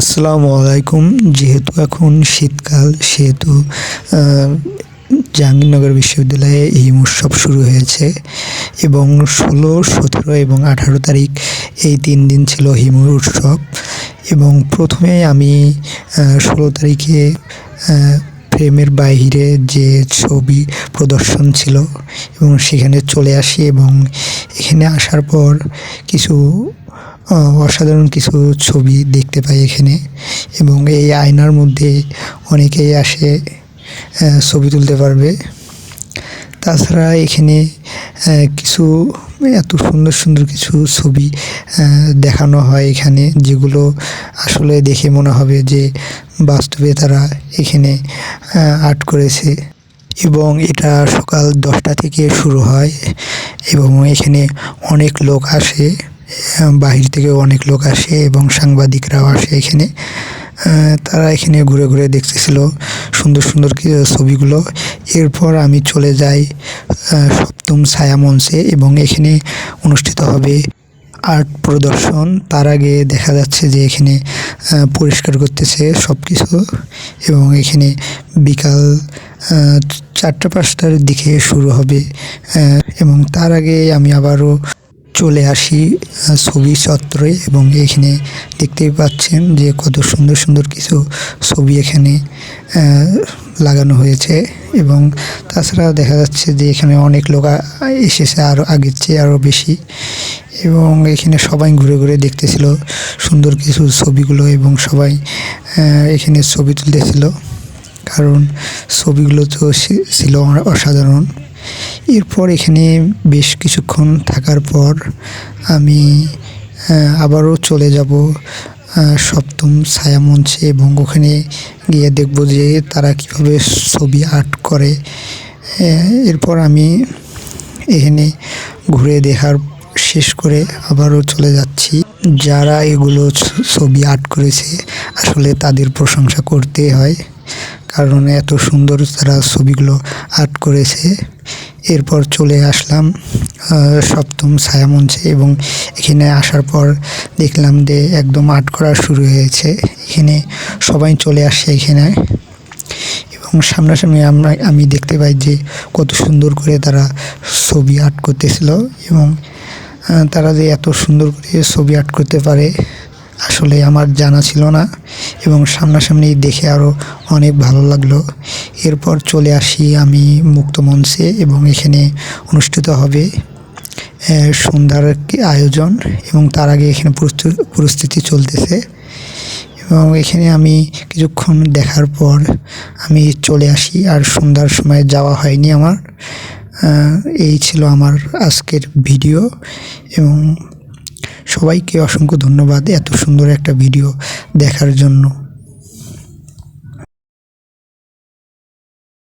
আসসালামু আলাইকুম। যেহেতু এখন শীতকাল সেহেতু জাহাঙ্গীরনগর বিশ্ববিদ্যালয়ে এই উৎসব শুরু হয়েছে এবং ১৬, ১৭ এবং ১৮ তারিখ এই ৩ দিন ছিল হিমুর উৎসব। এবং প্রথমে আমি ১৬ তারিখে ফ্রেমের বাইরে যে ছবি প্রদর্শন ছিল এবং সেখানে চলে আসি এবং এখানে আসার পর কিছু অসাধারণ কিছু ছবি দেখতে পাই এখানে। এবং এই আয়নার মধ্যে অনেকেই আসে ছবি তুলতে পারবে। তাছাড়া এখানে কিছু এত সুন্দর সুন্দর কিছু ছবি দেখানো হয় এখানে, যেগুলো আসলে দেখে মনে হবে যে বাস্তবে তারা এখানে আর্ট করেছে। এবং এটা সকাল ১০টা থেকে শুরু হয় এবং এখানে অনেক লোক আসে, বাহির থেকে অনেক লোক আসে এবং সাংবাদিকরাও আসে এখানে। তারা এখানে ঘুরে ঘুরে দেখতেছিল সুন্দর সুন্দর ছবিগুলো। এরপর আমি চলে যাই সপ্তম ছায়া মঞ্চে এবং এখানে অনুষ্ঠিত হবে আর্ট প্রদর্শন। তার আগে দেখা যাচ্ছে যে এখানে পরিষ্কার করতেছে সব কিছু এবং এখানে বিকাল ৪টা-৫টার দিকে শুরু হবে। এবং তার আগে আমি আবারও চলে আসি ছবি চত্বরে এবং এখানে দেখতেই পাচ্ছেন যে কত সুন্দর সুন্দর কিছু ছবি এখানে লাগানো হয়েছে। এবং তাছাড়া দেখা যাচ্ছে যে এখানে অনেক লোক এসেছে, আরও আগের চেয়ে আরও বেশি। এবং এখানে সবাই ঘুরে ঘুরে দেখতেছিল সুন্দর কিছু ছবিগুলো এবং সবাই এখানে ছবি তুলতেছিল, কারণ ছবিগুলো তো ছিল অসাধারণ। এরপর এখানে বেশ কিছুক্ষণ থাকার পর আমি আবারও চলে যাব সপ্তম ছায়া মঞ্চে এবং ওখানে গিয়ে দেখব যে তারা কীভাবে ছবি আর্ট করে। এরপর আমি এখানে ঘুরে দেখার শেষ করে আবারও চলে যাচ্ছি। যারা এগুলো ছবি আর্ট করেছে আসলে তাদের প্রশংসা করতেই হয়, কারণ এত সুন্দর তারা ছবিগুলো আর্ট করেছে। এরপর চলে আসলাম সপ্তম ছায়া মঞ্চে এবং এখানে আসার পর দেখলাম যে একদম আর্ট করা শুরু হয়েছে। এখানে সবাই চলে আসছে এখানে এবং সামনাসামনি আমি দেখতে পাই যে কত সুন্দর করে তারা ছবি আর্ট করতেছিল। এবং তারা যে এত সুন্দর করে ছবি আর্ট করতে পারে আসলে আমার জানা ছিল না এবং সামনাসামনি দেখে আরও অনেক ভালো লাগলো। এরপর চলে আসি আমি মুক্ত মঞ্চে এবং এখানে অনুষ্ঠিত হবে সন্ধ্যার আয়োজন এবং তার আগে এখানে প্রস্তুতি চলতেছে। এবং এখানে আমি কিছুক্ষণ দেখার পর আমি চলে আসি, আর সন্ধ্যার সময় যাওয়া হয়নি আমার। এই ছিল আমার আজকের ভিডিও এবং সবাইকে অসংখ্য ধন্যবাদ এত সুন্দর একটা ভিডিও দেখার জন্য।